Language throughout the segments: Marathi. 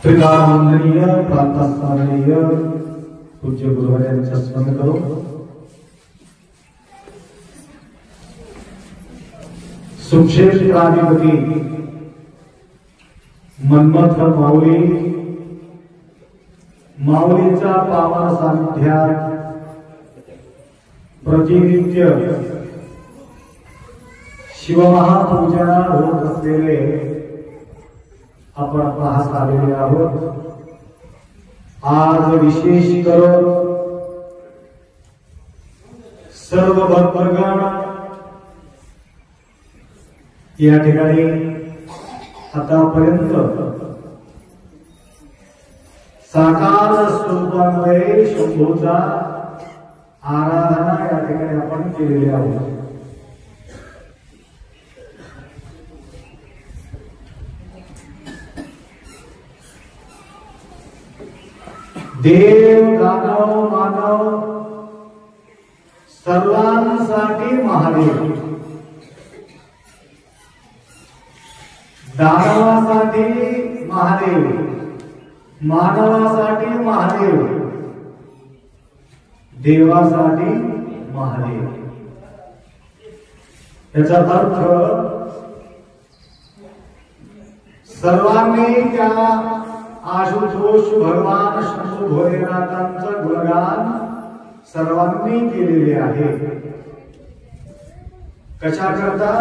पितामंदनीय प्रातःस्मरणीय पूज्य गुरुवर्यांचं स्मरण करू. सुक्षेत्राधिपती मन्मथ माऊली माऊलीचा पावन सानिध्यात प्रतिनित्य शिवमहापूजना होत असलेले आपण पाहत आलेले आहोत. आज विशेष करून सर्व भक्तगण या ठिकाणी आतापर्यंत साकार स्वरूपामध्ये शंभूचा आराधना या ठिकाणी आपण केलेली आहोत. देव दानव मानव सर्वांसाठी महादेव, दानवासाठी महादेव, मानवासाठी महादेव, देवासाठी महादेव. याचा अर्थ सर्वांनी त्या आशुतोष भगवान शंभू भोलेनाथांचं गुणगान सर्वांनी केलेले आहे. कशा करता?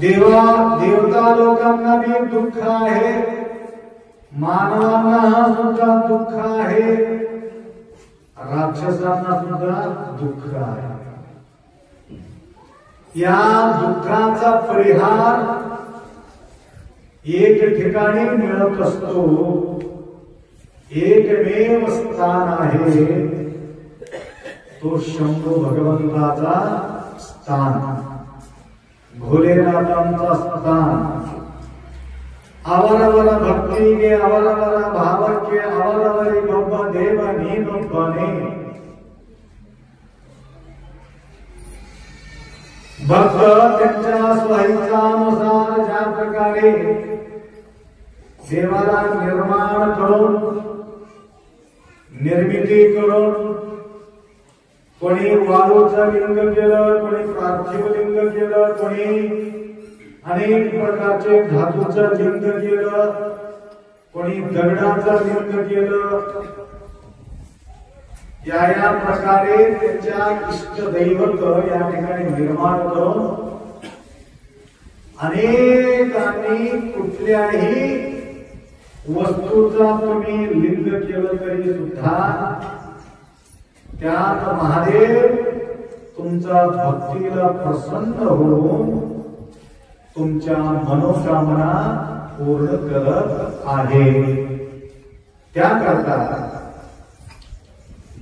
देवता लोकांना भी दुःख आहे, मानवांना सुद्धा दुःख आहे, राक्षसांना सुद्धा दुःख आहे. या दुःखाचा परिहार एक ठिकाणी मिळत असतो एकमेव स्थान आहे तो शंभू भगवंताचा स्थान, भोलेनाथांचा स्थान। ಅವರವರ ಭಕ್ತಿಗೆ ಅವರವರ ಭಾವಕ್ಕೆ ಅವರವರಿಗೊಬ್ಬ ದೇವ ನೀನೊಬ್ಬನೇ। भक्त त्यांच्या स्वइच्छानुसार ज्या प्रकारे देवाला निर्माण करून निर्मिती करून कोणी वाळूचं लिंग केलं, कोणी पार्थिव लिंग केलं, कोणी अनेक प्रकारचे धातूचं लिंग केलं, कोणी दगडाचं लिंग केलं। या प्रकारे त्यांच्या इष्ट दैवत या ठिकाणी निर्माण करून अनेकांनी कुठल्याही वस्तूचा तुम्ही लिंग केलं तरी सुद्धा त्यात महादेव तुमच्या भक्तीला प्रसन्न होऊन तुमच्या मनोकामना पूर्ण करत आहे। त्याकरता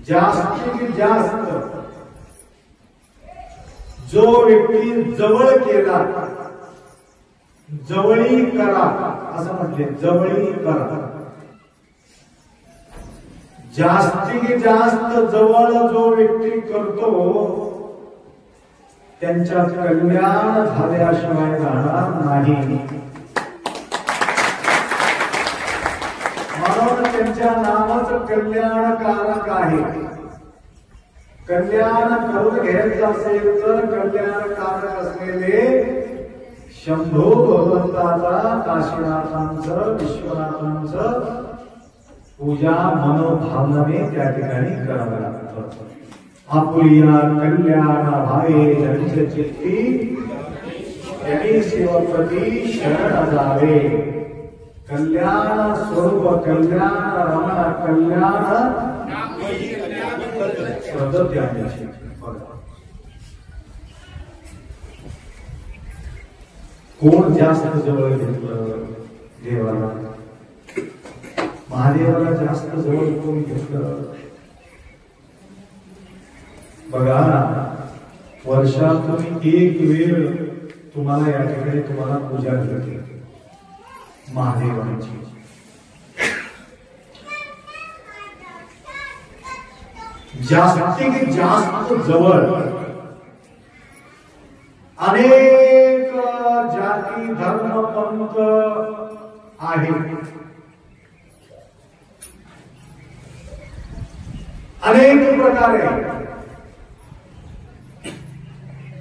जास्तीत जास्त जो व्यक्ती जवळ केला, जवळी करा असं म्हटले, जवळी करा। जास्तीत जास्त जवळ जो व्यक्ती करतो त्यांच्या कल्याण झाल्याशिवाय राहणार नाही। म्हणून त्यांच्या नामच कल्याणकारक आहे। कल्याण करून घ्यायचं असेल तर कल्याणकारक असलेले शंभू भगवंताचा, काशीनाथांचं, विश्वनाथांचं पूजा मनोभावनाने त्या ठिकाणी करावं लागतं। आपुलिया कल्याण भावे जनचित्ती यही शिवपती शरण जावे। कल्याण स्वरूप कल्याण रमण कल्याण कोण जास्त जवळ घेतलं देवाला, महादेवाला जास्त जवळ कोण घेतलं? बघा, वर्षातून एक वेळ तुम्हाला या ठिकाणी तुम्हाला पूजा करते महादेवाची। जास्तीत जास्त जवळ अनेक जाती धर्म पंथ आहेत, अनेक प्रकारे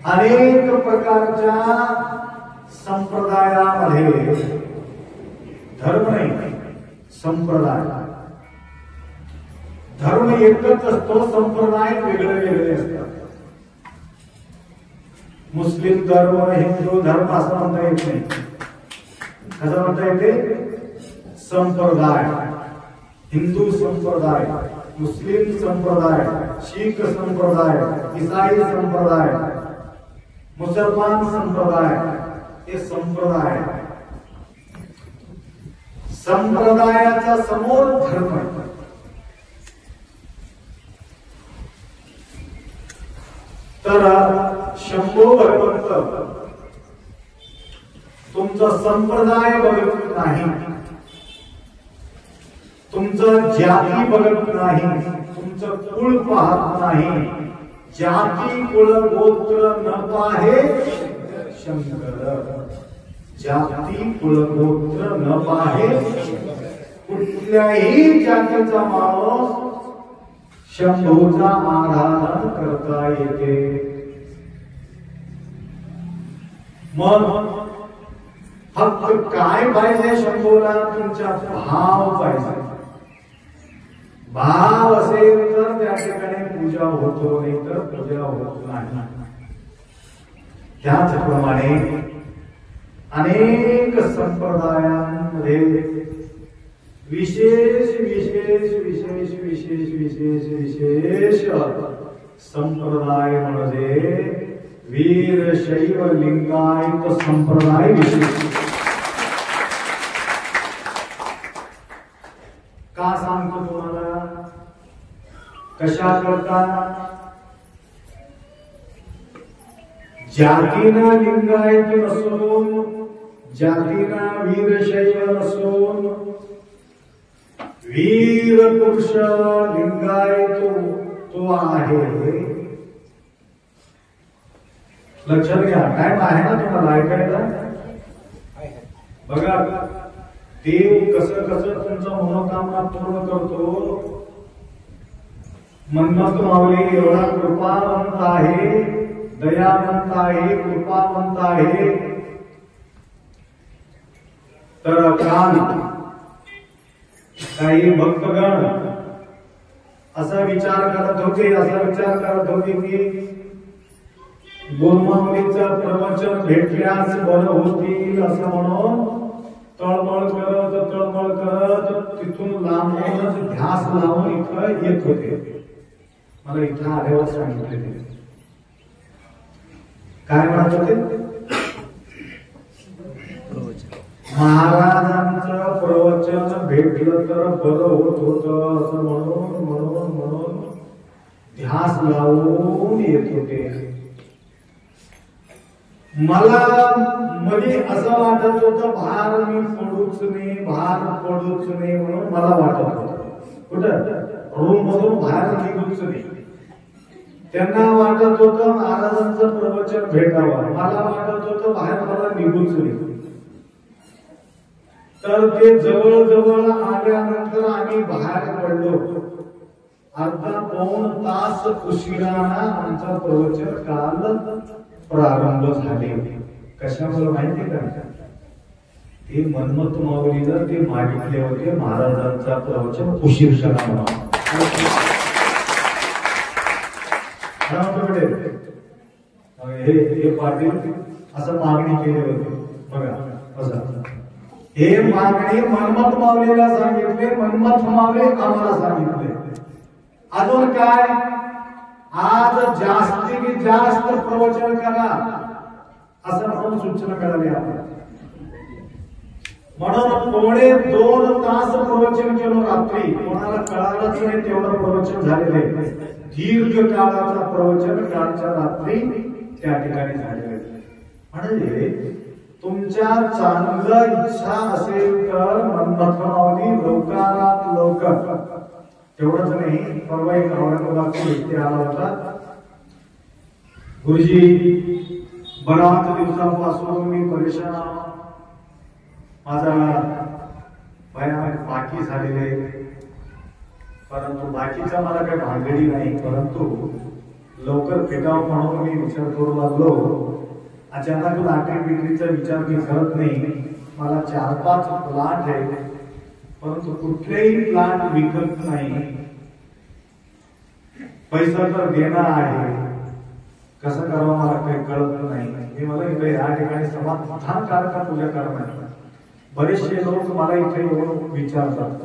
अनेक प्रकारच्या संप्रदायामध्ये, धर्म नाही संप्रदाय, धर्म एकच असतो, संप्रदाय वेगळे वेगळे असतात। मुस्लिम धर्म, हिंदू धर्म असं म्हणता येत नाही। कसं म्हणता येते? संप्रदाय, हिंदू संप्रदाय, मुस्लिम संप्रदाय, शीख संप्रदाय, ईसाई संप्रदाय, मुसलमान संप्रदाय, हे संप्रदाय। संप्रदायाचा समोर धर्म आहे। तर शंभू भगवंत तुमचा संप्रदाय बघत नाही, तुमचं जाती बघत नाही, तुमचं कुळ पाहत नाही। जाती कुळ गोत्र न पाहे शंकर, जाती कुळ गोत्र न पाहे कुठल्याही जातीचा माणूस शंभूचा आराधन करता येते। मग फक्त काय पाहिजे शंभूला? तुमचा भाव पाहिजे। भाव असेल तर त्या ठिकाणी पूजा होतो, नाही तर पूजा होत नाही। त्याचप्रमाणे अनेक संप्रदायांमध्ये विशेष विशेष विशेष विशेष विशेष विशेष संप्रदाय म्हणजे वीरशैव लिंगायत संप्रदाय विशेष। का सांगतो कशा करता जातीना लिंगायत नसून जातीना वीरशैव नसून वीर पुरुष लिंगायत तो आहे. लक्षात घ्या. टाइम आहे ना तुम्हाला ऐकायला. बघा देव कसं कसं तुमचं मनोकामना पूर्ण करतो. मन्मथ माऊली एवढा कृपावंत आहे, दयावंत आहे, कृपावंत आहे. तर काल काही भक्तगण असा विचार करत होते की गुरुमाऊलीचं प्रवचन भेटल्यास बरं होतील असं म्हणून तळमळ करत तिथून लांबूनच ध्यास लावून इथं येत होते. मला इथं आल्यावर सांगितले ते काय म्हणत होते. महाराजांचं प्रवचन भेटलं तर बरं होत होतं असं म्हणून ध्यास लावून येत होते. मला मध्ये असं वाटत होतं भार मी पडूच नाही म्हणून मला वाटत होतं. कुठं रूम मधून बाहेर निघूच नाही. त्यांना वाटत होतं महाराजांचं प्रवचन भेटावं, मला वाटत होतं बाहेर मला निघूच नाही. तर ते जवळ आल्यानंतर आम्ही बाहेर पडलो. अर्धा पाऊण तास उशिराना आमचं प्रवचन काल प्रारंभ झाले. कशामुळे माहिती का. ते मन्मथ माऊलीला ते मागितले होते महाराजांचा प्रवचन उशीर करा. हे पाटील असं मागणी केली होती. बघा असं हे मागणी मन्मथ माऊलीला सांगितले, मन्मथ माऊली आम्हाला सांगितले. अजून काय आज जास्तीत जास्त प्रवचन करा असं म्हणून सूचना करावी आपण. म्हणून 2.5 तास प्रवचन केलं रात्री. कोणाला कळालंच नाही तेवढं प्रवचन झालेलं आहे. दीर्घ काळाचा प्रवचन कालच्या रात्री त्या ठिकाणी झालेलं आहे. म्हणजे तुमच्या चांगलं इच्छा असेल तर मन्मथ माऊली लवकरात लवकर. तेवढंच नाही, परवा एक औरंगाबादचा व्यक्ती आला होता. गुरुजी बराच दिवसापासून मी परेशान, माझा भयानक बाकी झालेले, परंतु बाकीचा मला काही भानगडी नाही, परंतु लवकर फिटाव म्हणून मी विचार करू लागलो. अचानक लाकडी विक्रीचा विचार मी करत नाही. मला 4-5 प्लांट आहे, परंतु कुठलेही प्लांट विकत नाही. पैसा तर देणं आहे, कसं करावं मला काही कळत नाही. मी मला इथे या ठिकाणी समाधान कारका पूजा करणार. बरेचसे लोक मला इथे येऊन विचारतात.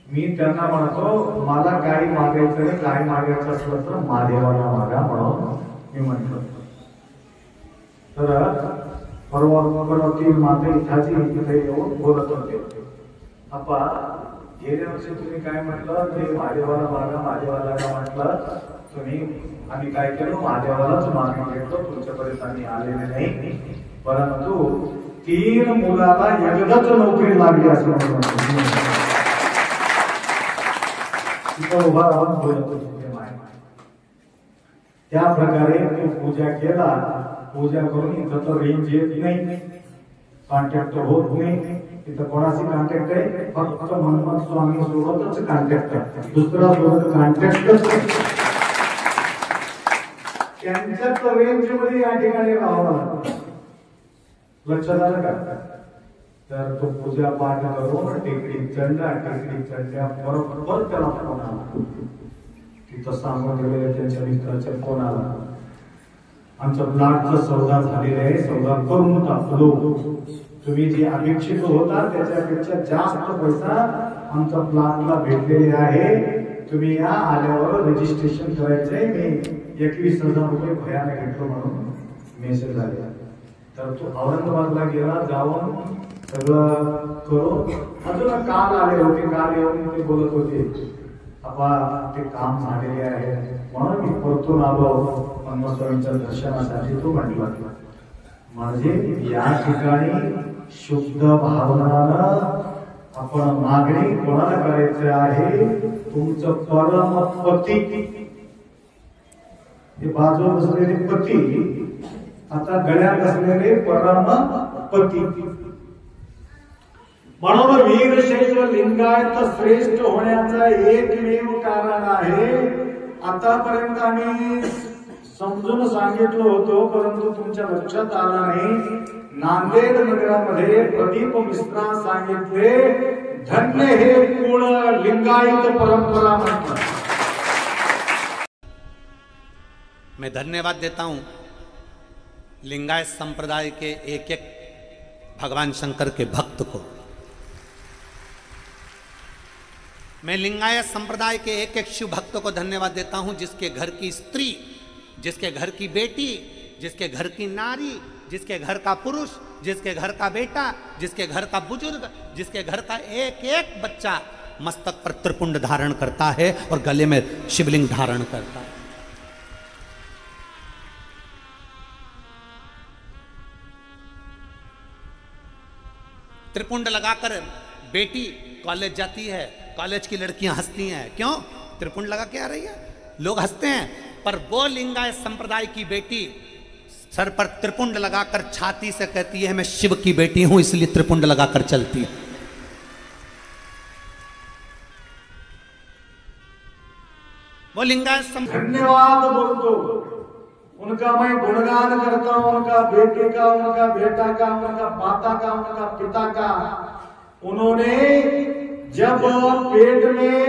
मी त्यांना म्हणतो मला काही मागायचं नाही, काही मागायचं असलं तर महादेवाला मागा म्हणून मी म्हटलं. तर परवा माता इथाची इथे येऊन बोलत होते. आपा गेल्या वर्षी तुम्ही काय म्हटलं ते महादेवाला मागा महादेवाला म्हटलं तुम्ही. आम्ही काय केलं महादेवालाच मागून घेतलं. तुमच्यापर्यंत आम्ही आलेले नाही, परंतु 3 मुलाला एकदाच नोकरी लागली असं म्हणून तिथं उभा राहून बोलत होते. त्या प्रकारे तो पूजा केला. पूजा करून इथं तर रेंज येत नाही, कॉन्टॅक्ट होत नाही. इथं कोणाशी कॉन्टॅक्ट आहे, फक्त मन्मथ स्वामी सोबतच कॉन्टॅक्ट आहे, दुसरा सोबत कॉन्टॅक्टच. त्यांच्याच रेंज मध्ये या ठिकाणी राहावं लागतं. लक्षात आलं का. तर तो पूजा पाठ करून टेकडी चढल्या बरोबर त्याला फोन आला. तिथं सांगून गेलेलं त्यांच्या मित्राच्या फोन आला. आमच्या प्लॉटचा सौदा झालेला आहे, सौदा करून टाकलो. तुम्ही जे अपेक्षित होता त्याच्यापेक्षा जास्त पैसा आमच्या प्लॉटला भेटलेले आहे. तुम्ही या आल्यावर रजिस्ट्रेशन करायचंय. मी 21,000 रुपये भयाने घेतलो म्हणून मेसेज आले. तर तो औरंगाबादला गेला, जाऊन सगळं करून अजून काल आले होते. काल येऊन ते बोलत होते आपा ते काम झालेले आहे म्हणून मी परतून आलो मन्मस्वामींच्या दर्शनासाठी तो म्हटला म्हणजे या ठिकाणी शुद्ध भावनानं आपण मागणी कोणाला करायचं आहे तुमचं परम पती हे बाजूला बसलेले पती आता गळ्यात असलेले परम पती म्हणून वीरशैव लिंगायत श्रेष्ठ होण्याचं एकमेव कारण आहे आतापर्यंत आम्ही समजून सांगितलं होतं परंतु तुमच्या लक्षात आला नाही नांदेड नगरामध्ये प्रदीप मिश्रा सांगितले धन्य हे कुळ लिंगायत परंपरा म्हणतात। मैं धन्यवाद देता हूं लिंगायत संप्रदाय के एक एक भगवान शंकर के भक्त को। मैं लिंगायत संप्रदाय के एक एक शिव भक्त को धन्यवाद देता हूं जिसके घर की स्त्री, जिसके घर की बेटी, जिसके घर की नारी, जिसके घर का पुरुष, जिसके घर का बेटा, जिसके घर का बुजुर्ग, जिसके घर का एक एक बच्चा मस्तक पर त्रिपुंड धारण करता है और गले में शिवलिंग धारण करता है। त्रिपुंड लगाकर बेटी कॉलेज जाती है, कॉलेज की लड़कियां हंसती हैं, क्यों? त्रिपुंड लगा के आ रही है, लोग हंसते हैं। पर वो लिंगायत संप्रदाय की बेटी सर पर त्रिपुंड लगाकर छाती से कहती है मैं शिव की बेटी हूं इसलिए त्रिपुंड लगाकर चलती है। वो लिंगायत धन्यवाद बोलतो उनका मैं गुणगान करता हूं उनका बेटे का, उनका बेटा का, उनका माता का, उनका पिता का। उन्होंने जब पेट में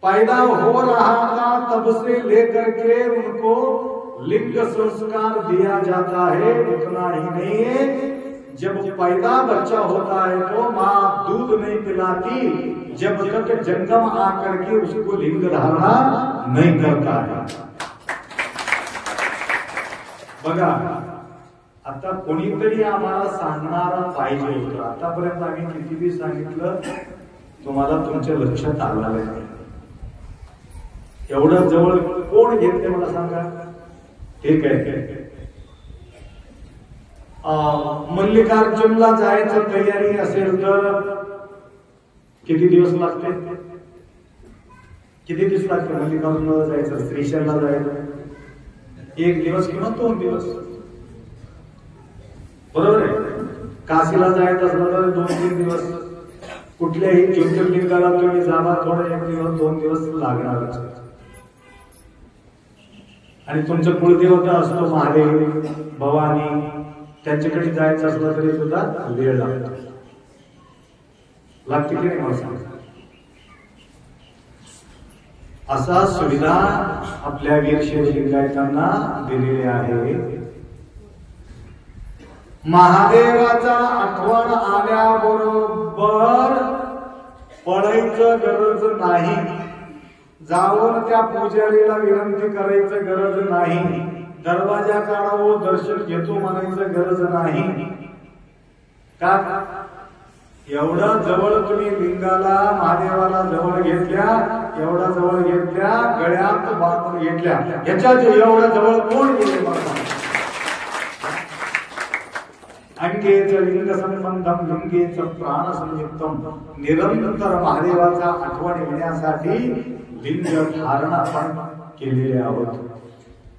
पैदा हो रहा था तब से लेकर के उनको लिंग संस्कार दिया जाता है। इतना ही नहीं है जब पैदा बच्चा होता है तो माँ दूध नहीं पिलाती जब तक जंगम आकर के उसको लिंग धारणा नहीं करता है। बघा आता कोणीतरी आम्हाला सांगणारा पाहिजे होतं। आतापर्यंत आम्ही किती बी सांगितलं तुम्हाला तुमच्या लक्षात आलं नाही। एवढं जवळ कोण घेते मला सांगा? ठीक आहे मल्लिकार्जुनला जायचं तयारी असेल तर किती दिवस लागते? किती दिवस लागते मल्लिकार्जुनला जायचं? श्रीशैलला जायचं 1 दिवस किंवा 2 दिवस बरोबर आहे। काशीला जायचं असलं तर 2-3 दिवस, कुठल्याही ज्योतिर्लिंगाला तुम्ही जावा थोडं 1 दिवस 2 दिवस लागणारच। आणि तुमचं कुलदेवता असतो महादेव भवानी त्यांच्याकडे जायचं असलं तरी सुद्धा वेळ लागतो, लागते की नाही मला सांगा? असा सुविधा आपल्या वीरशैव लिंगायतांना दिलेली आहे। महादेवाचा आठवण आल्याबरोबर पळायचं गरज नाही, जाऊन त्या पुजारीला विनंती करायचं गरज नाही, दरवाजा काढावं दर्शन घेतो म्हणायचं गरज नाही। का? एवढं जवळ तुम्ही लिंगाला महादेवाला जवळ घेतल्या, एवढा जवळ घेतल्या, गळ्यात बांधून घेतल्या, ह्याच्यात एवढा जवळ कोण गेले मला? अंगेच लिंग संबंधम लिंगेच प्राण संयुक्तम। निरंतर महादेवाचा आठवण येण्यासाठी लिंग धारण आपण केलेले आहोत।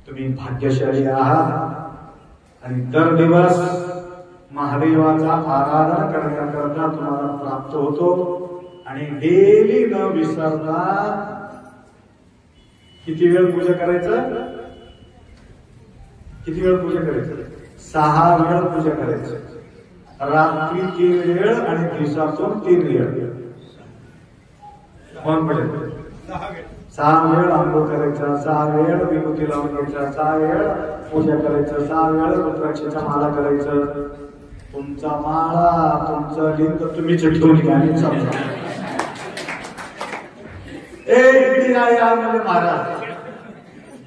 तुम्ही भाग्यशाली आहात आणि दर दिवस महादेवाचा आराधना करण्याकरता तुम्हाला प्राप्त होतो। आणि डेली न विसरता किती वेळ पूजा करायचं? किती वेळ पूजा करायचं? 6 वेळ पूजा करायचं। रात्री 3 वेळ आणि दिवसातून 3 वेळ कोण पडेल? 6 वेळ आंघोळ करायचा, 6 वेळ विभूती लावून घ्यायचा, 6 वेळ पूजा करायचं, 6 वेळ रुद्राक्षाच्या माला करायचं। तुमचा माळा तुमचं लिंग तुम्ही चिटकवून घ्या आणि समजा इकडे या म्हणजे महाराज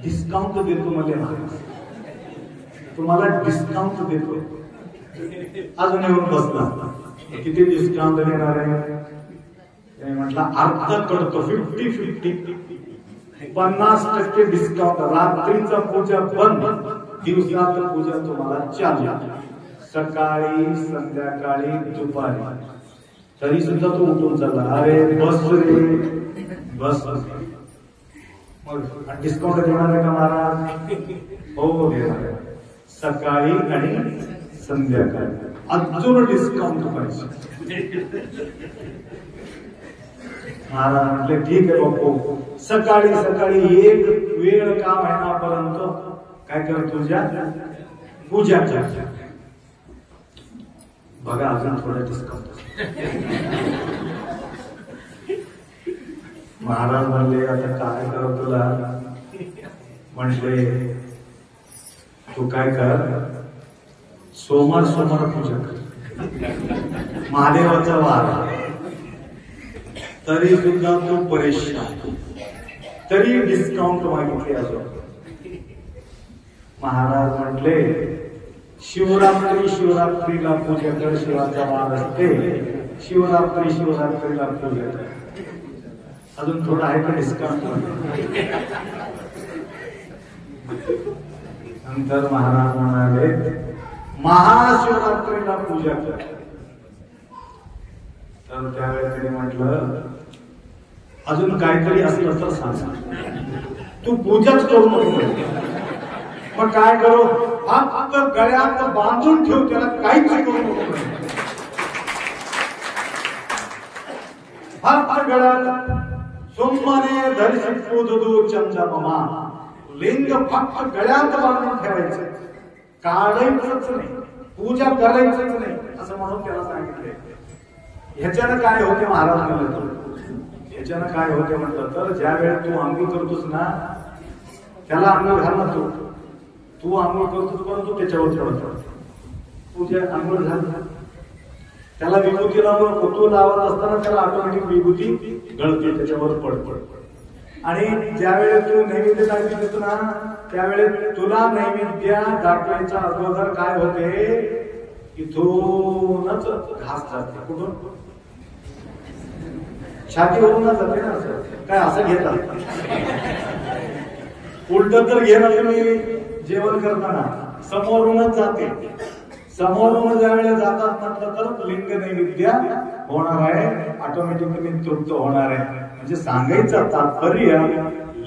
डिस्काउंट देतो म्हणजे महाराज तुम्हाला डिस्काउंट देतो। अजून येऊन बसला किती डिस्काउंट देणार आहे? त्याने म्हटलं अर्ध करतो, 50-50, 50% डिस्काउंट. रात्रीचा पूजा बंद, दिवसात पूजा तुम्हाला चालू, सकाळी संध्याकाळी दुपारी. तरी सुद्धा तो उठून चालला, अरे बस रे बस. डिस्काउंट देणार आहे का महाराज? हो देणार, सकाळी आणि संध्याकाळी अजून डिस्काउंट पाहिजे. महाराज म्हटले ठीक आहे बापू, सकाळी सकाळी एक वेळ का महिनापर्यंत काय कर, तुझ्या पूजा कर. बघा अजून थोडं डिस्काउंट. महाराज म्हणले आता काय कर तुला? म्हटले तू काय कर, सोमवार पूजा कर, महादेवाचा वार. तरी सुद्धा तू परेशान, तरी डिस्काउंट मागितले अजून. महाराज म्हटले शिवरात्रीला पूजा कर, शिवाचा वार असते, शिवरात्रीला पूजा कर. अजून थोडं आहे का डिस्काउंट? नंतर महाराज म्हणाले महाशिवरात्रीला पूजा कर. तर त्यावेळेस त्यांनी म्हटलं अजून काहीतरी असलं तर सांग, तू पूजाच करू नको. मग काय करू? फक्त गळ्यात बांधून ठेव, त्याला काहीच करू नको. फक्त गळ्यात सोमवारे धरिसी पूजदू चमचमा, लिंग फक्त गळ्यात बांधून ठेवायचं, काढायचंच नाही, पूजा करायचंच नाही असं म्हणून त्याला सांगितले. ह्याच्यानं काय होते महाराज म्हणलं, ह्याच्यानं काय होते म्हटलं तर ज्या वेळेस तू आंघोळ करतोस ना, त्याला आंघोळ घाल ना, तू आंघोळ करतोस परंतु त्याच्यावर ठेवत पूजा आंघोळ झाल, त्याला विभूती लावू नको. तू लावत असताना त्याला ऑटोमॅटिक विभूती गळते, त्याच्यावर पड. आणि ज्या वेळेस तू नैवेद्य दाखवतो ना, त्यावेळेस तुला नैवेद्य दाखवायच्या अगोदर काय होते, इथूनच घास जाते. कुठून? छातीवरूनच जाते ना. असं काय असं घेतात? उलट तर घेणार तुम्ही जेवण करताना समोरूनच जाते. समोरून ज्या वेळेला जातात म्हटलं तर लिंग नैवेद्य होणार आहे, ऑटोमॅटिकली तृप्त होणार आहे. म्हणजे सांगायचं तात्पर्य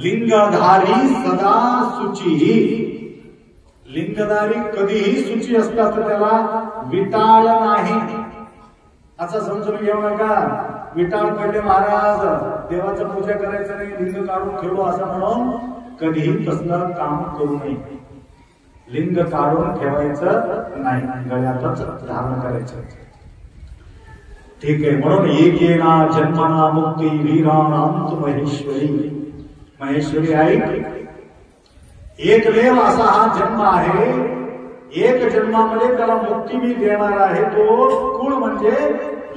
लिंगधारी सदा शुची. लिंगधारी कधीही शुची असतात, त्याला विटाळ नाही असं समजून घेऊ नका. विटाळ पडले महाराज देवाचं पूजा करायचं नाही, लिंग काढून ठेवलो असं म्हणून कधीही तसलं काम करू नये. लिंग काढून ठेवायचं नाही, गळ्यातच धारण करायचं. ठीक आहे. म्हणून एकेना जन्मना मुक्ती वीराणांत महेश्वरी. महेश्वरी आई एकमेव असा हा जन्म आहे, एक जन्मामध्ये त्याला मुक्ती मी देणार आहे. तो कुळ म्हणजे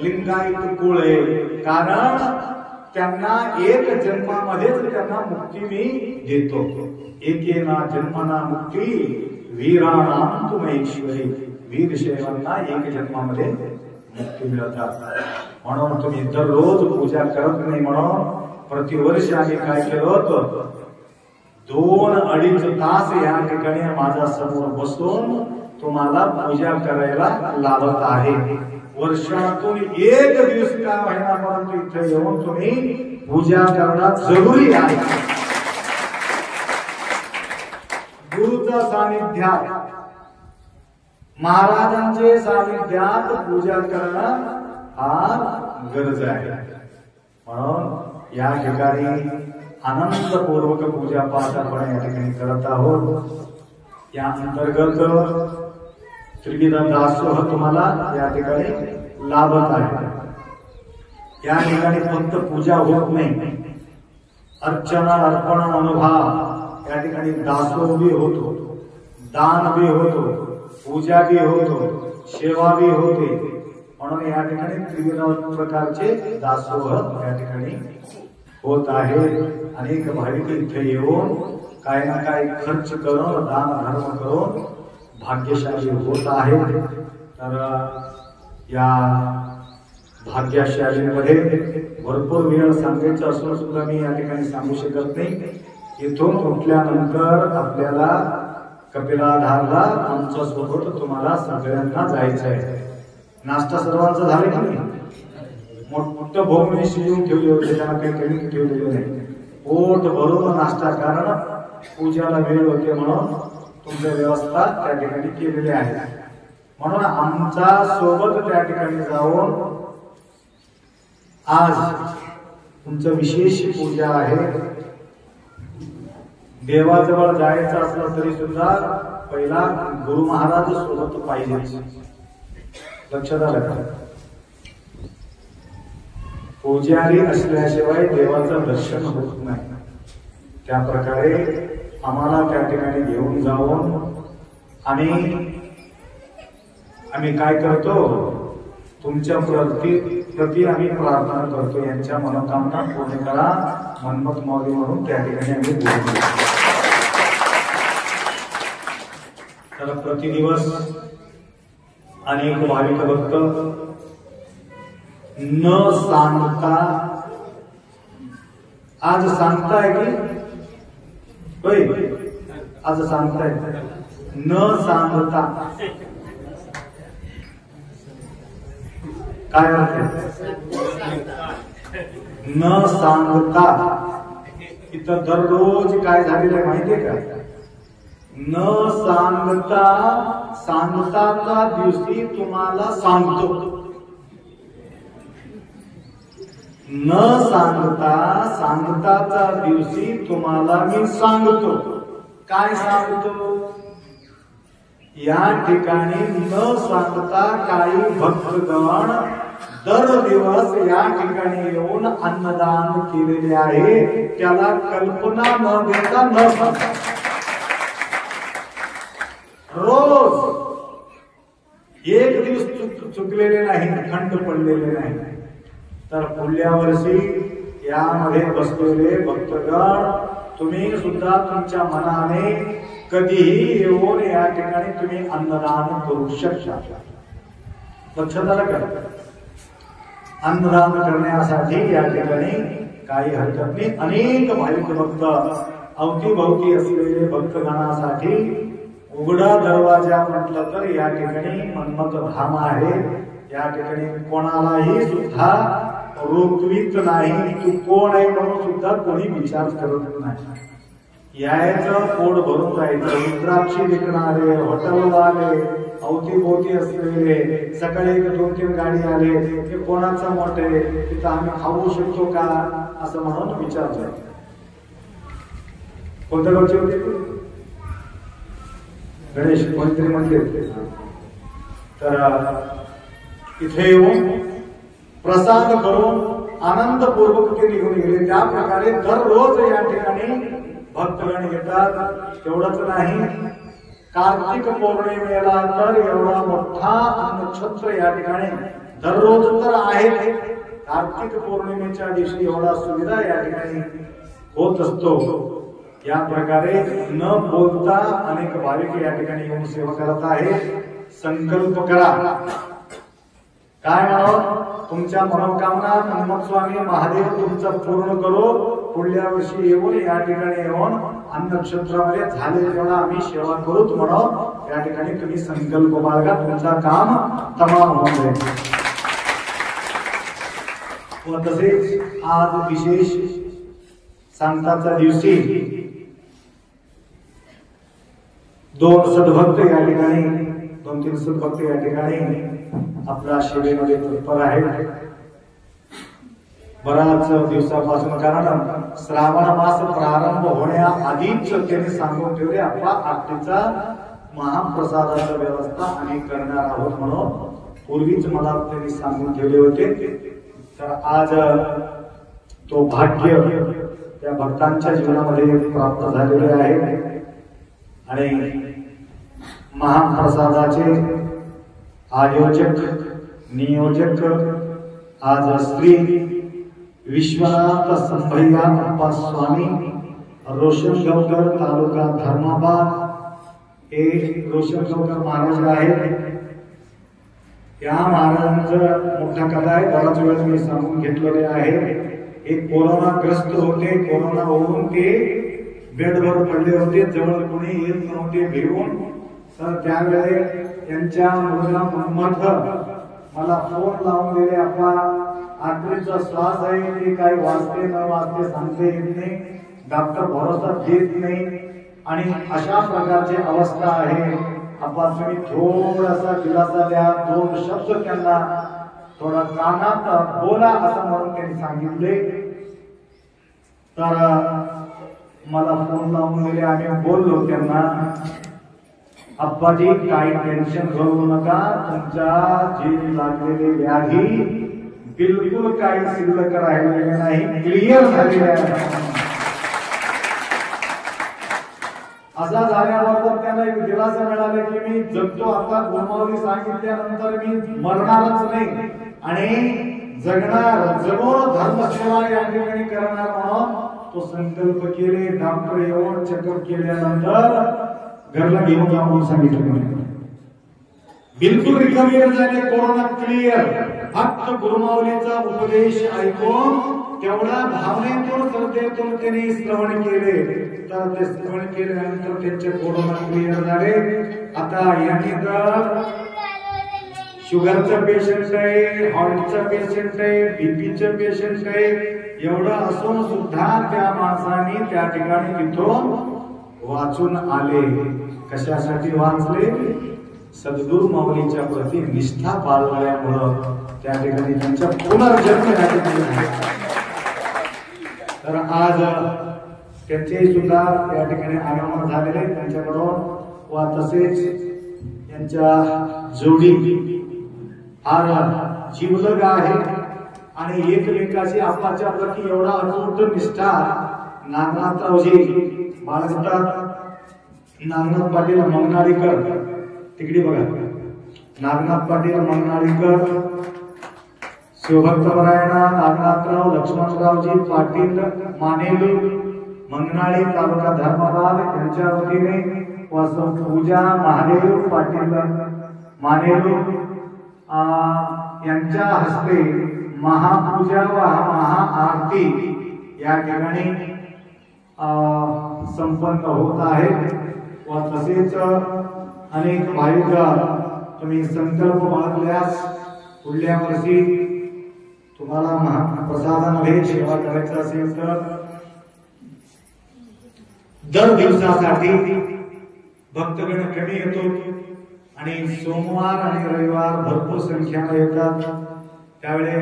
लिंगायत कुळ आहे, कारण त्यांना एक जन्मामध्येच त्यांना मुक्ती मी देतो. एकेना जन्मना मुक्ती वीराणांत महेश्वरी. वीरशैवांना एक जन्मामध्ये मुक्ती मिळतात. म्हणून तुम्ही दररोज पूजा करत नाही, म्हणून प्रतिवर्ष आम्ही काय केलं होतं, 2-2.5 तास या ठिकाणी माझ्या समोर बसून तुम्हाला पूजा करायला लावत आहे. वर्षातून एक दिवस का महिनापर्यंत इथे येऊन तुम्ही पूजा करणं जरुरी आहे. गुरुच्या सानिध्यात, महाराजांचे सानिध्यात पूजा करणं हा गरज आहे. म्हणून या ठिकाणी आनंदपूर्वक पूजा पाठ आपण या ठिकाणी करत आहोत. या अंतर्गत त्रिविध दासोह तुम्हाला या ठिकाणी लाभत आहे. या ठिकाणी फक्त पूजा होत नाही, अर्चना अर्पण अनुभव या ठिकाणी दासोह भी होतो, दान भी होतो, पूजा भी होतो, सेवा भी होते. म्हणून या ठिकाणी त्रिविध प्रकारचे दासोह या ठिकाणी होत आहे. अनेक भाविक इथे येऊन काय ना काय खर्च करून दान धर्म करून भाग्यशाली होत आहेत. तर या भाग्यशालीमध्ये भरपूर वेळ सांगायचं असून सुद्धा मी या ठिकाणी सांगू शकत नाही. इथून उठल्यानंतर आपल्याला कपिलाधारला आमच्या सोबत तुम्हाला सगळ्यांना जायचं आहे. नाश्ता सर्वांचा झाला की नाही? मोठं भोगणी शिजून ठेवले होते, त्यांना काही कमी ठेवलेले नाही. पोट भरून नाश्ता, कारण पूजाला वेळ होते म्हणून तुमच्या व्यवस्था त्या ठिकाणी केलेली आहे. म्हणून आमच्या सोबत त्या ठिकाणी जाऊन आज तुमचं विशेष पूजा आहे. देवाजवळ जायचं असलं तरी सुद्धा पहिला गुरु महाराज सोबत पाहिजे. लक्षात आलं का? पुजारी असल्याशिवाय देवाचं दर्शन होत नाही. त्या प्रकारे आम्हाला त्या ठिकाणी घेऊन जाऊन आम्ही काय करतो, तुमच्या प्रति आम्ही प्रार्थना करतो, यांच्या मनोकामना पूर्ण करा, मनमत मौली म्हणून त्या ठिकाणी आम्ही बोलतो. तर प्रतिदिवस अनेक भाविक भक्त न सांगता, आज सांगताय की होय, आज सांगताय, न सांगता काय अर्थ? न सांगता इथं दररोज काय झालेलं आहे माहितीये का? न सांगता सांगताच्या दिवशी तुम्हाला सांगतो, न सांगता सांगताच्या दिवशी तुम्हाला मी सांगतो. काय सांगतो? या ठिकाणी न सांगता काही भक्तगण दर दिवस या ठिकाणी येऊन अन्नदान केलेले आहे. त्याला कल्पना न देता, न सांगता रोज एक दिवस चुकलेले नाही, खंड पडलेले नाही. तर पुढल्या वर्षी यामध्ये बसलेले भक्तगण तुम्ही सुद्धा तुमच्या मनाने कधीही येऊन या ठिकाणी तुम्ही अन्नदान करू शकता. लक्षात आलं का? अन्नदान करण्यासाठी या ठिकाणी काही हरकत नाही. अनेक भाविक भक्त अवतीभवती असलेले भक्तगणासाठी उघडा दरवाजा म्हटलं तर या ठिकाणी मन्मथ धाम आहे. या ठिकाणी कोणालाही सुद्धा रोखवीत नाही. तू कोण आहे म्हणून सुद्धा कोणी विचार करत नाही. यायचं, पोट भरून जायचं. रुद्राक्षी विकणारे, हॉटेलवाले, अवतीभोवती असलेले, सकाळी 2-3 गाडी आले, ते कोणाचं मोठे आहे, तिथं आम्ही खाऊ शकतो का असं म्हणून विचारलं. कोणत्या गावचे होते? गणेश कोणतरी मंदिर. तर इथे येऊन प्रसाद करून आनंदपूर्वक ते निघून गेले. त्या प्रकारे दररोज या ठिकाणी भक्तगण येतात. तेवढंच नाही, कार्तिक पौर्णिमेला तर एवढा मोठा अन्नछत्र या ठिकाणी दररोज तर आहे. कार्तिक पौर्णिमेच्या दिवशी एवढा सुविधा या ठिकाणी होत असतो. या प्रकारे न बोलता अनेक भाविक या ठिकाणी येऊन सेवा करत आहे. संकल्प करा, काय म्हणावं? तुमच्या मनोकामना मन्मथ स्वामी महादेव तुमचं पूर्ण करो. पुढल्या वर्षी येऊन या ठिकाणी येऊन अन्नक्षेत्रामध्ये झाले तेवढा आम्ही सेवा करूच म्हणून या ठिकाणी तुम्ही संकल्प बाळगा. तुमचं काम तमाम होऊन जाईल. व तसेच आज विशेष सांगताच्या दिवशी 2 सद्भक्त या ठिकाणी, 2-3 सद्भक्त या ठिकाणी आपल्या सेवेमध्ये तत्पर आहेत. बराच दिवसापासून, कारण श्रावण मास प्रारंभ होण्याआधीच त्यांनी सांगून ठेवले आपला आरतीचा महाप्रसादाची व्यवस्था आम्ही करणार आहोत म्हणून पूर्वीच मला त्यांनी सांगून ठेवले होते. तर आज तो भाग्य त्या भक्तांच्या जीवनामध्ये प्राप्त झालेले आहे. आणि महाप्रसादाचे आयोजक नियोजक आज श्री विश्वनाथ संभय्या अप्पा स्वामी, रोशनगावकर, तालुका धर्माबाद हे रोशनगावकर महाराज आहेत. या महाराजांचं मोठा कथा आहे, बराच वेळ मी सांगून घेतलेले आहे. एक कोरोनाग्रस्त होते, कोरोना होऊन ते बेडवर पडले होते, जवळ कोणी येत नव्हते भिवून. तर त्यावेळे त्यांच्या मुलगा मोहम्मद मला फोन लावून दिले, आपला आखरीचा श्वास आहे, ते काही वाचते न वाचते सांगता येत नाही, डॉक्टर भरोसा देत नाही आणि अशा प्रकारची अवस्था आहे. आपण तुम्ही थोडासा दिलासा द्या, 2 शब्द त्यांना थोडा कानात बोला असं म्हणून त्यांनी सांगितले. तर मला फोन लावून दिले, आम्ही बोललो त्यांना, अप्पाजी काही टेन्शन घेऊ नका, तुमच्या जी लागलेली व्याधी बिलकुल काही शिल्लक राहिलेली नाही, क्लिअर झालेली आहे. असा झाल्याबरोबर त्यांना एक दिलासा मिळाला की मी जगतो, आता गुरुमाऊली सांगितल्यानंतर मी मरणारच नाही आणि जगणार, जगून धर्मसेवा या ठिकाणी करणार म्हणून तो संकल्प केले. डॉक्टर येऊन चेकअप केल्यानंतर घरला घेऊन जाऊन सांगितलं, बिलकुल रिकव्हरी झाले, कोरोना क्लिअर. फक्त गुरुमाऊलीचा उपदेश ऐकून तेवढा भावनेतून श्रद्धेतून त्यांनी श्रवण केले. तर ते श्रवण केल्यानंतर त्यांचे कोरोना क्लिअर झाले. आता यांनी तर शुगरचं पेशंट आहे, हार्टचं पेशंट आहे, बीपीचं पेशंट आहे, एवढं असून सुद्धा त्या माणसाने त्या ठिकाणी तिथून वाचून आले. कशासाठी वाचले? सद्गुरु माऊलीच्या प्रती निष्ठा बाळगल्यामुळं त्या ठिकाणी त्यांच्या पुनर्जन्म झाले. तर आज त्यांचे सुद्धा त्या ठिकाणी आगमन झालेले त्यांच्याकडून व तसेच यांच्या जोडी फार जीवलग आहे आणि एकमेकाची आपाच्या प्रती एवढा अतूट निष्ठा नागनाथरावजी बाळगतात. नागनाथ पाटील मंगनाळीकर तिकडे बघा, नागनाथ पाटील मंगनाळीकर, शिवभक्तपरायणा नागनाथराव लक्ष्मणरावजी पाटील मानेलू, मंगनाळी तालुका धर्माबाद यांच्या वतीने व पूजा महादेव पाटील मानेलू यांच्या हस्ते महापूजा व महाआरती या ठिकाणी संपन्न होत आहे. व तसेच अनेक भाविक तुम्ही संकल्प बाळगल्यास पुढल्या वर्षी तुम्हाला महाप्रसादामध्ये सेवा करायचं असेल तर दर दिवसासाठी भक्तगण कमी येतो आणि सोमवार आणि रविवार भरपूर संख्येने येतात. त्यावेळे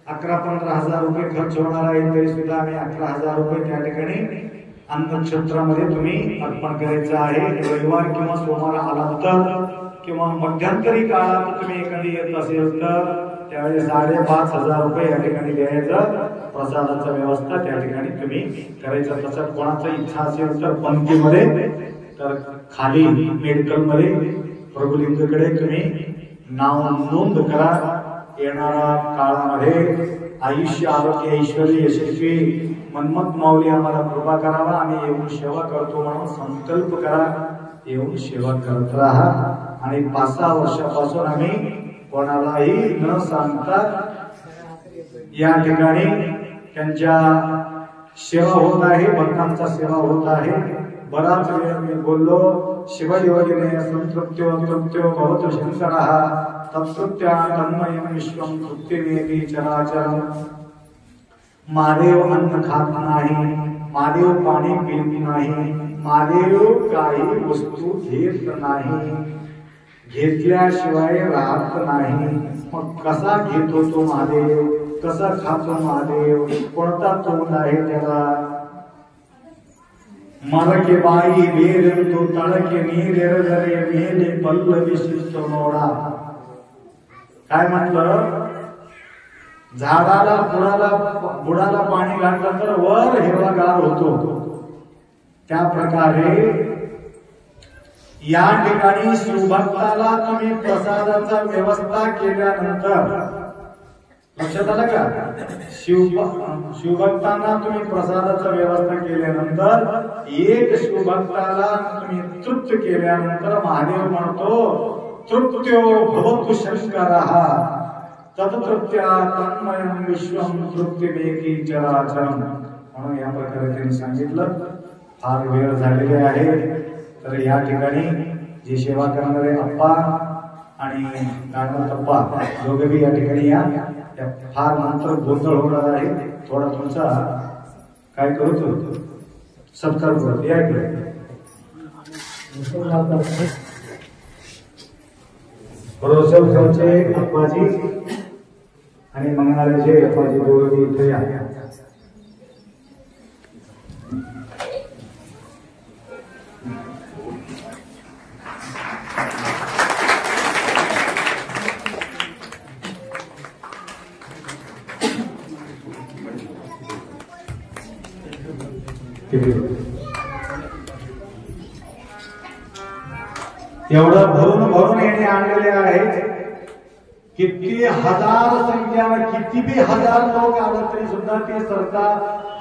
11-15 हजार रुपये खर्च होणार आहे, तरी सुद्धा आम्ही 11,000 रुपये त्या ठिकाणी अन्नक्षेत्रामध्ये तुम्ही अर्पण करायचं आहे. रविवार किंवा सोमवार आला तर किंवा मध्यंतरी काळात तुम्ही एखादी येत असेल तर त्यावेळी 5,500 रुपये या ठिकाणी द्यायचं. प्रसादाचा व्यवस्था त्या ठिकाणी तुम्ही करायचं. तसं कोणाची इच्छा असेल तर पंक्तीमध्ये, तर खाली मेडिकल मध्ये प्रभुलिंगकडे तुम्ही नाव नोंद करा. येणाऱ्या काळामध्ये आयुष्य आरोग्य ऐश्वर्य यशस्वी मनमत माऊली आम्हाला कृपा करावा, आम्ही येऊन सेवा करतो म्हणून संकल्प करा. येऊन सेवा करत राहा आणि 5-6 वर्षापासून आम्ही कोणालाही न सांगता या ठिकाणी त्यांच्या सेवा होत आहे, भक्तांचा सेवा होत आहे. बराच वेळ मी बोललो, शिवयोगिने संतृप्त्यो तृप्त्यो भवतु शंकरः तत्कृत्या तन्मयं विश्वं तृप्तिमेति चराचरम्. महादेव अन्न खात नाही, महादेव पाणी पित नाही, महादेव काही वस्तू घेत नाही, घेतल्याशिवाय राहत नाही. मग कसा घेतो तो महादेव, कसा खातो महादेव, कोणता तोंड आहे त्याला? मरके बाई वेर तो तळके नीरेरगरे मेले पल्लवी शिष्ट मोडा. काय म्हटलं? झाडाला बुडाला पाणी घातलं तर वर हिरवागार होतो. त्या प्रकारे या ठिकाणी शिवभक्ताला तुम्ही प्रसादाचा व्यवस्था केल्यानंतर, लक्षात आलं का? शिवभक्तांना तुम्ही प्रसादाचा व्यवस्था केल्यानंतर एक शिवभक्ताला तुम्ही तृप्त केल्यानंतर महादेव म्हणतो तृप्त्यो भवतु शंकरः तदतृप्त्या तन्मयं विश्वं तृप्तिमेकी चराचरम. म्हणून या प्रकारे त्यांनी सांगितलं. फार वेळ झालेले आहे, तर या ठिकाणी जी सेवा करणारे अप्पा आणि नागनाथप्पा दोघेही या ठिकाणी या. फार नंतर गोंधळ होणार आहे, थोडा तुमचा काय करतो सत्कार करतो. या इकडे रोसवचे अप्पाजी आणि मंगळाचे अप्पाजी दोघे इथे या. एवढं भरून भरून येणे आणलेले आहेत. किती हजार संख्यानं किती बी हजार लोक आलं तरी सुद्धा ते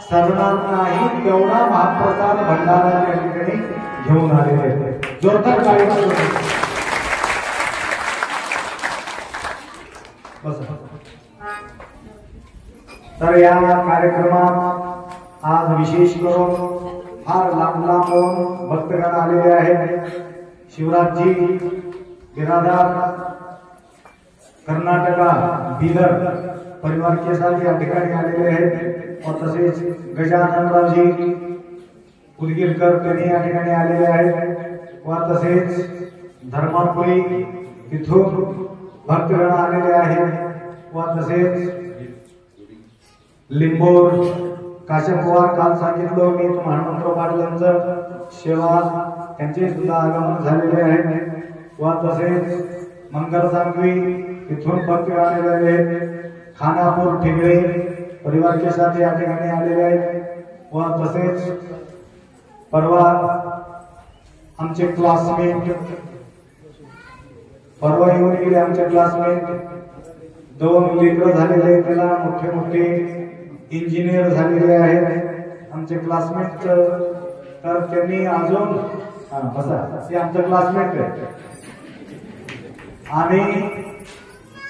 सरणार नाही. एवढा महाप्रसाद भंडारा त्या ठिकाणी घेऊन आलेले आहेत. जोरदार कार्यक्रम. तर या कार्यक्रमात आज विशेष करून फार लांब लांबून भक्तगण आलेले आहेत. शिवराजजी बिरादार कर्नाटका बीदर परिवार के साथ या ठिकाणी आलेले आहेत. और तसेच गजाननरावजी उदगीरकर त्यांनी या ठिकाणी आलेले आहेत. व तसेच धर्मापुरी तिथून भक्तगण आलेले आहेत. व तसेच लिंबोर काश्यप पवार काल सांगितलं मी हनुमंतराव पाटलांचं सेवा त्यांचे सुद्धा आगमन झालेले आहे. व तसेच मंगल सांगवी तिथून भक्त आलेले आहेत. खानापूर ठिगळे परिवार के साथ या ठिकाणी आलेले आहेत. व तसेच परवा आमचे क्लासमेट परवा येऊन गेले. आमचे क्लासमेट 2 लेकर झालेले, त्याला मोठे मोठे इंजिनियर झालेले आहेत आमचे क्लासमेट. तर त्यांनी अजून ते आमचं क्लासमेट आहे. आणि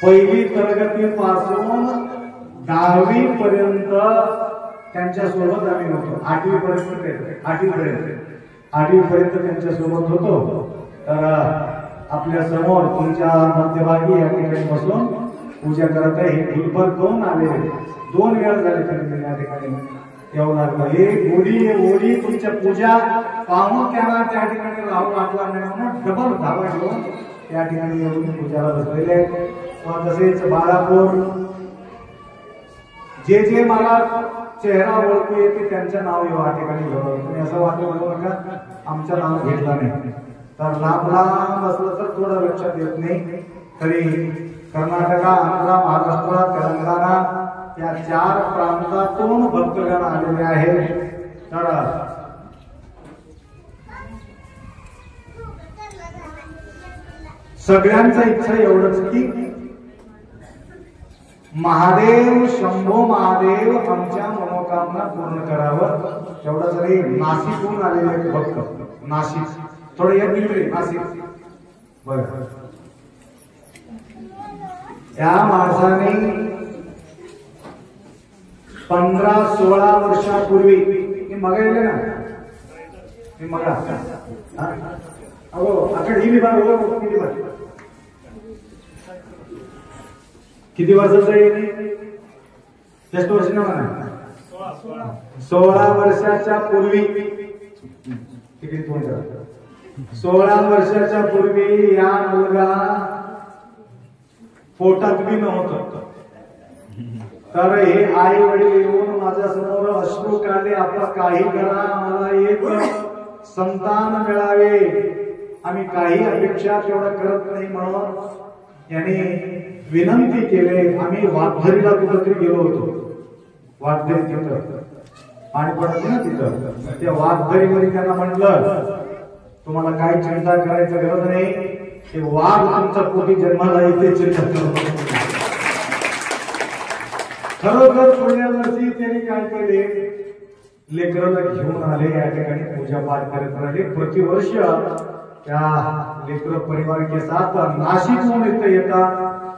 पहिली तरगतीपासून 10वी पर्यंत त्यांच्या सोबत आम्ही होतो. 8वी पर्यंत त्यांच्या सोबत होतो. तर आपल्या समोर तुमच्या मध्यभागी या ठिकाणी बसून पूजा करत आहे. हे फुलभर करून आलेले 2 वेळा झाले त्यांनी या ठिकाणी येऊ लागलं. एक ओढी तुमच्या पूजा पाहून त्यांना त्या ठिकाणी राहू लागला नाही म्हणून डबल धावा घेऊन त्या ठिकाणी येऊन पूजाला बसलेले. तसेच बाळापूर जे मला चेहरा ओळखू येते त्यांचं नाव या ठिकाणी घेऊन. तुम्ही असं वाटू नका आमचं नाव घेतलं नाही. तर लांब लांब असलं तर थोडं लक्षात येत नाही. तरी कर्नाटका, आंध्र, महाराष्ट्र, तेलंगणा या 4 प्रांतातून भक्तगण आलेले आहेत. तर सगळ्यांचा इच्छा एवढंच की महादेव शंभो महादेव आमच्या मनोकामना पूर्ण करावं. तेवढं जरी नाशिकहून आलेले भक्त, नाशिक थोडं येत निघले नाशिक. बरं, त्या माणसाने 15-16 वर्षापूर्वी मी मगा येले ना, मी मगा अगो अక్కడ ही बार हो किती बार किती वर्षाचं आहे? जास्त वर्ष ना म्हणा 16 वर्षाच्या पूर्वी. किती 16 वर्षाच्या पूर्वी या मुलगा पोटात बी नव्हतं. तर हे आई वडील येऊन माझ्या समोर अश्रू काढले. आपण काही करा, मला एक संतान मिळावे, आम्ही काही अपेक्षा तेवढं करत नाही म्हणून याने विनंती केले. आम्ही वाघधरीला कुठेतरी गेलो होतो. वाघधरी तिथं पाणी पडत ना तिथं. त्या वाघधरीमध्ये त्यांना म्हटलं तुम्हाला काही चिंता करायची गरज नाही, ते वाघ तुमचा पोटी जन्माला येते, चिंता करू. खरोखर पुढल्या वर्षी त्यांनी काय केले, लेकराला घेऊन आले या ठिकाणी पूजा पाठ करत राहिले. प्रतिवर्ष त्या लेकर परिवार के साथ नाशिकहून इथे येतात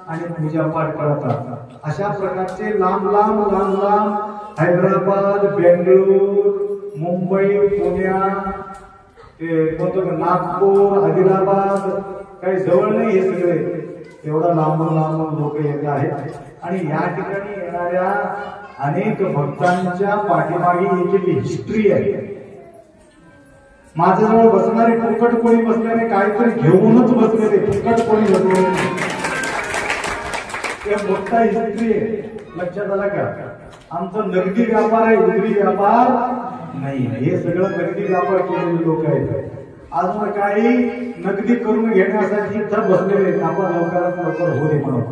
आणि पूजा पाठ करतात। अशा प्रकारचे लांब हैदराबाद, बेंगळूर, मुंबई, पुण्या, नागपूर, आदिलाबाद काही जवळ नाही, हे सगळे एवढा लांबून लोक येत आहेत। आणि या ठिकाणी येणाऱ्या अनेक भक्तांच्या पाठीमागे एक हिस्ट्री आहे। माझ्याजवळ बसणारे फुकट कोणी बसल्याने काहीतरी घेऊनच बसलेले, फुकट कोणी बसलेले मोठा हिस्ट्री आहे, लक्षात आला का? आमचा नगदी व्यापार आहे, उदरी व्यापार नाही। हे सगळं नगदी व्यापार केलेले लोक आहेत। अजून काही नगदी करून घेण्यासाठी इथं बसलेले आहेत, आपण लवकरात लवकर होऊ दे म्हणून।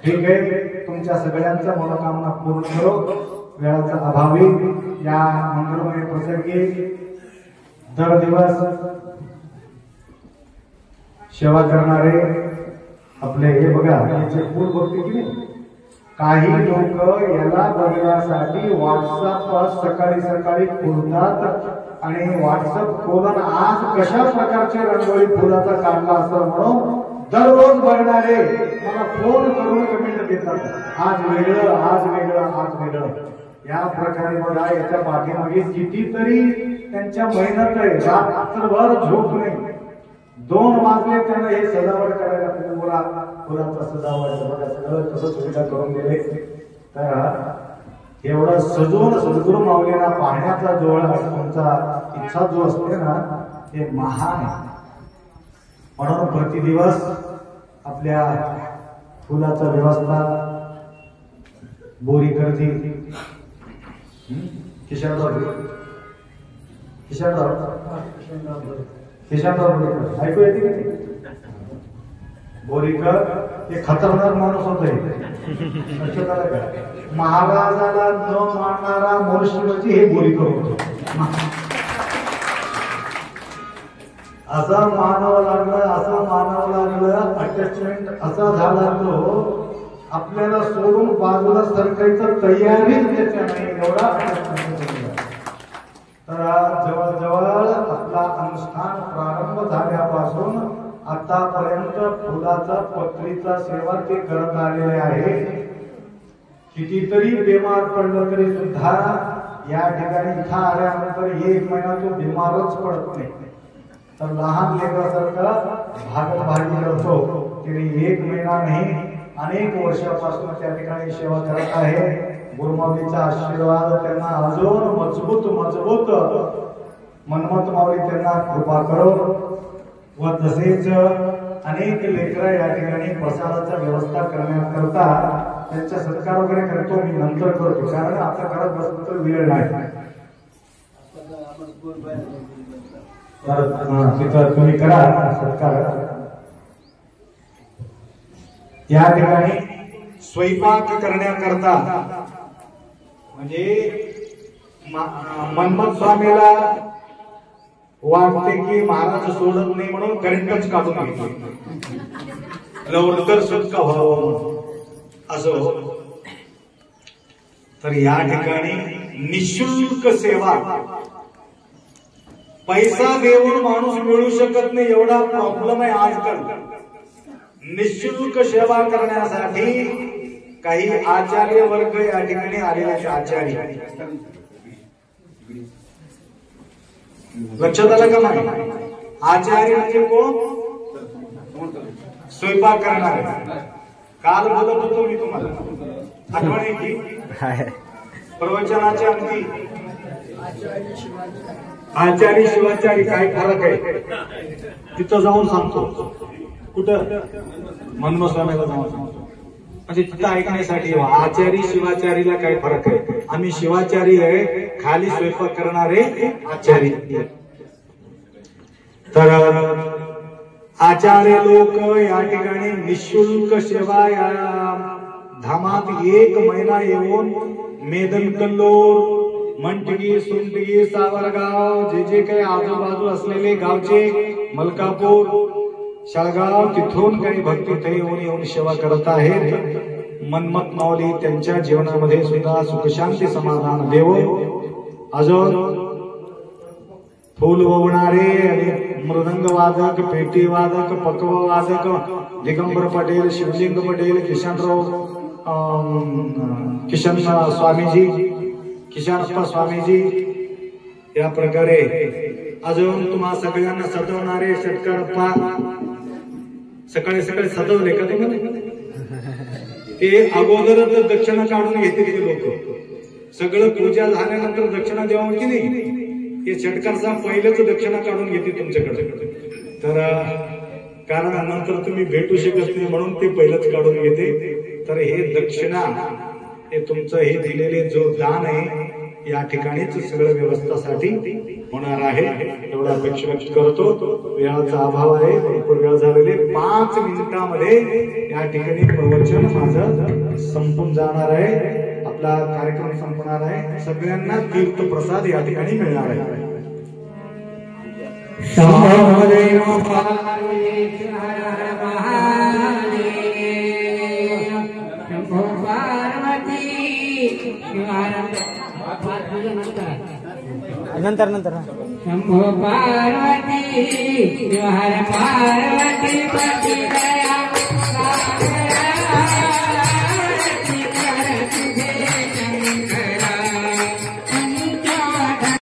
ठीक आहे, तुमच्या सगळ्यांच्या मनोकामना पूर्ण करो। वेळाचा अभावी या मंगलमय प्रसंगी दर दिवस सेवा करणारे आपले हे बघा, याचे फूल बघते की नाही, काही लोक याला बघण्यासाठी व्हॉट्सअप सकाळी खोलतात आणि व्हॉट्सअप खोलून आज कशा प्रकारचे रंगोळी फुलाचा काढला असं म्हणून दररोज बघणारे मला फोन करून कमेंट देतात, आज वेगळं, आज वेगळं, आज वेगळं। या प्रकारे बघा, याच्या पाठीमागे कितीतरी त्यांच्या मेहनत आहे। रात्रभर झोप नाही, 2 वाजले त्यांना हे सजावट करायला, फुलाचा सजावट बघा, सगळं कसं सुविधा करून दिले। तर एवढं सजवून सद्गुरू माऊलींना पाहण्याचा जो तुमचा इच्छा जो असते ना, ते महान आहे। म्हणून प्रतिदिवस आपल्या फुलाचा व्यवस्था बोरीकरची किशनराव ऐकू येते की बोरीकर हे खतरनाक माणूस होते, लक्षात आलं का? महाराजाला न मानणारा मोर्शिवाची हे बोरीकर होतो। असं मानावं लागलं, अटॅचमेंट असा झाला तो आपल्याला सोडून बाजूला सरकायचं तयारीच त्याच्या नाही, एवढा अटॅचमेंट झाला। तर जवळजवळ आपला अनुष्ठान प्रारंभ झाल्यापासून आतापर्यंत फुलाचा पत्रीचा सेवा ते करत आलेले आहे। कितीतरी बिमार पडलं तरी सुद्धा या ठिकाणी इथं आल्यानंतर 1 महिना तो बिमारच पडत नाही। तर लहान लेकरासारखं भागभागी करतो, तरी 1 महिना नाही, अनेक वर्षापासून त्या ठिकाणी सेवा करत आहे। गुरुमाऊलीचा आशीर्वाद त्यांना अजून मजबूत मनमत माऊली त्यांना कृपा करो। व तसेच अनेक लेकरं या ठिकाणी प्रसादाचा व्यवस्था करण्याकरता त्यांचा सत्कार वगैरे करतो, मी नंतर करतो, कारण आता करत बसलो तर वेळ नाही। तिथं तुम्ही करा सत्कार। या ठिकाणी स्वयंपाक करण्याकरता म्हणजे मनमत स्वामीला वाटते की महाराज सोडत नाही म्हणून करंटच काढून घेतो, लवकर सुटका व्हावं असं। तर या ठिकाणी निशुल्क सेवा, पैसा देऊन माणूस मिळू शकत नाही, एवढा प्रॉब्लेम आहे आजकाल। निशुल्क सेवा करण्यासाठी काही आचार्य वर्ग या ठिकाणी आलेले आहेत। आचार्य लक्षात आलं का नाही? आचार्य म्हणजे कोण? स्वयंपाक करणारे। काल बोलत होतो मी तुम्हाला, आठवण आहे की प्रवचनाच्या अंती आचार्य शिवाचार्य काय फरक आहे तिथं जाऊन सांगतो। कुठं? मनमत स्वामीला जाऊन सांगतो, म्हणजे तिथं ऐकण्यासाठी आचार्य शिवाचार्यला काय फरक आहे। आम्ही शिवाचार्य आहे, खाली स्वयंपाक करणारे आचार्य। तर आचार्य लोक या ठिकाणी निशुल्क सेवा या धामात 1 महिना येऊन मेदन कल्लोळ, मंटगी, सुंटगी, सावरगाव, जे काही आजूबाजू असलेले गावचे, मलकापूर, शाळगाव, तिथून काही भक्ती ते येऊन सेवा करत आहेत। मनमत माऊली त्यांच्या जीवनामध्ये सुद्धा सुखशांती समाधान देवो। अजून फूल ववणारे आणि मृदंग वादक, पेटी वादक, पकव वादक, दिगंबर पटेल, शिवलिंग पटेल, किशन स्वामीजी, किशनप्पा स्वामीजी, या प्रकारे अजून तुम्हा सगळ्यांना सजवणारे षटकारप्पा. सकाळी सकाळी सजवले का तुम्ही? ते अगोदरच दक्षिणा काढून घेते ते लोक. सगळं पूजा झाल्यानंतर दक्षिणा द्यावं की नाही, हे षटकारचा पहिलेच दक्षिणा काढून घेते तुमच्याकडे. तर कारण नंतर तुम्ही भेटू शकत नाही म्हणून ते पहिलंच काढून घेते. तर हे दक्षिणा, हे तुमचं हे दिलेले जो दान आहे या ठिकाणीच सगळं व्यवस्थासाठी होणार आहे एवढा अपेक्षा व्यक्त करतो. वेळाचा अभाव आहे, भरपूर वेळ झालेले. 5 मिनिटांमध्ये या ठिकाणी प्रवचन माझं संपून जाणार आहे. आपला कार्यक्रम संपणार आहे. सगळ्यांना तीर्थप्रसाद या ठिकाणी मिळणार आहे. नंतर नंतर शंभो पार्वती हर पार्वती पति दया